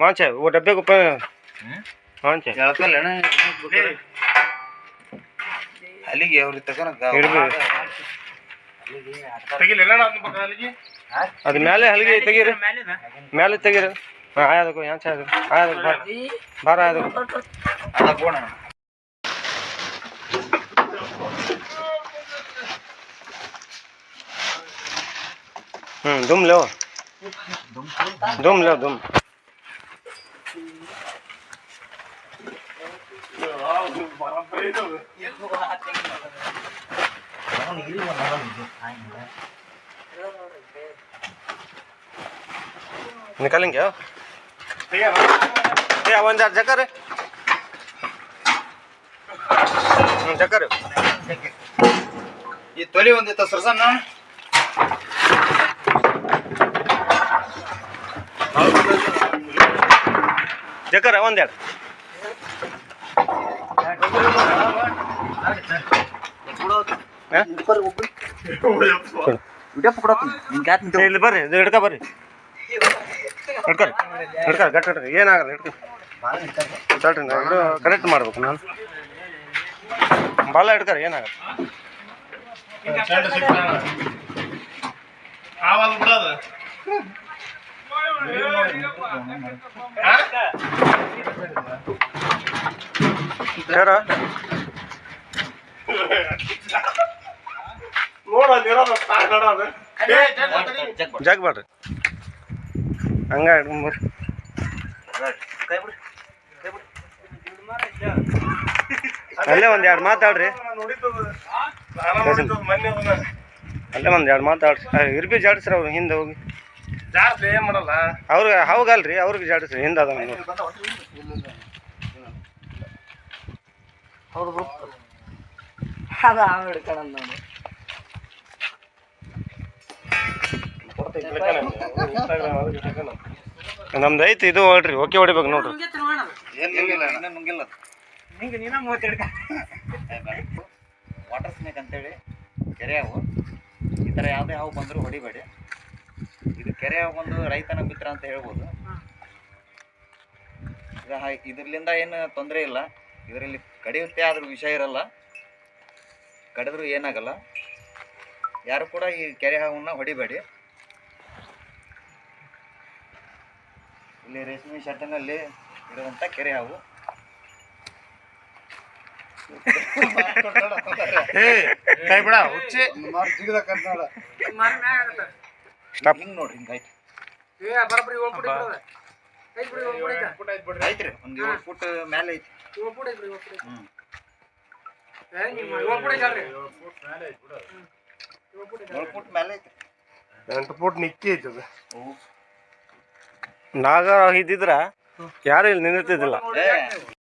ಮಾಂಚ ಓ ಡಬ್ಬೆ ಗುಪ್ಪ ಮಾಂಚ ಅಲ್ಲಿಗೆ ಅವ್ರಿಗೆ ತಗೋಣ ಅದು ಮೇಲೆ ಹಲಿಗೆ ತೆಗೀರಿ ಮೇಲೆ ತೆಗೀರಿ ಆಯದಕ್ಕೂ ಯಾನ್ ಚಾದ ಆಯದಕ್ಕೆ ಬಾರ ಆಯದಕ್ಕೂ ಅದ ಕೋಣ दुम लो दुम लो दुम निकालेंगे वन जार चक्कर चक्कर ಈ ತೊಲಿ ಒಂದಿತ್ತ ಸರ್ಸನ್ನ चक्कर ಒಂದೆರಡು ಇಲ್ಲಿ ಬರ್ರಿ ಇದು ಹಿಡ್ಕ ಬರ್ರಿ ಹಿಡ್ಕೊರಿ ಹಿಡ್ಕೊರಿ ಗಟ್ಟ ಹಿಡ್ರಿ ಏನಾಗಲ್ಲ ಹಿಡ್ಕೊರಿ ಇದು ಕರೆಕ್ಟ್ ಮಾಡ್ಬೇಕು ನಾನು ಬಾಲ ಹಿಡ್ಕೊರಿ ಏನಾಗಲ್ಲ ಸರ ಜಗ್ ಬೇಡ್ರಿ ಹಂಗ ಹಿಡ್ಕೊಂಬರ್ರಿ ಅಲ್ಲೇ ಒಂದ್ ಎರಡು ಮಾತಾಡ್ರಿ ಅಲ್ಲೇ ಒಂದ್ ಎರಡು ಮಾತಾಡ್ರಿ ಇರ್ಬಿ ಜಾಡಿಸ್ರಿ ಅವ್ರು ಹಿಂದೆ ಹೋಗಿ ಮಾಡಲ್ಲ ಅವ್ರಿಗೆ ಹೌಗಲ್ರಿ ಅವ್ರಿಗೆ ಜಾಡಿಸ್ರಿ ಹಿಂದೆ ಅದ ನಮ್ದು ಐತಿ ಇದು ಹೊಡ್ರಿ ಓಕೆ ಹೊಡಿಬೇಕು ನೋಡ್ರಿ ವಾಟರ್ ಸ್ನೇಕ್ ಅಂತೇಳಿ ಕೆರೆ ಹಾವು ಈ ಥರ ಯಾವುದೇ ಹಾವು ಬಂದರೂ ಹೊಡಿಬೇಡಿ. ಇದು ಕೆರೆ ಹಾವು ಬಂದು ರೈತನ ಮಿತ್ರ ಅಂತ ಹೇಳ್ಬೋದು. ಇದರಿಂದ ಏನು ತೊಂದರೆ ಇಲ್ಲ, ಇದರಲ್ಲಿ ಕಡಿಯುತ್ತೆ ಆದ್ರೂ ವಿಷ ಇರಲ್ಲ, ಕಡಿದ್ರೂ ಏನಾಗಲ್ಲ. ಯಾರು ಕೂಡ ಈ ಕೆರೆ ಹಾವನ್ನ ಹೊಡಿಬೇಡಿ. ಇಲ್ಲಿ ರೇಷ್ಮೆ ಶೆಡ್ಡಿನಲ್ಲಿ ಇರುವಂಥ ಕೆರೆ ಹಾವು. ಕೈ ಬಿಡ ಹುಚ್ಚಿ ಹಿಂಗೆ ನೋಡ್ರಿ, ಹಿಂಗೆ ಐತಿ ಐತ್ರಿ, ಒಂದು 7 ಫುಟ್ ಮೇಲೆ ಐತಿ. 7 ಫುಟ್ ಮೇಲೆ ಐತಿ. 8 ಫುಟ್ ನಿಕ್ಕಿ ಐತಿ ಅದು. ನಾಗ ಇದ್ದಿದ್ರ ಯಾರು ಇಲ್ಲಿ ನಿಂದಿರ್ತಿದ್ದಿಲ್ಲ.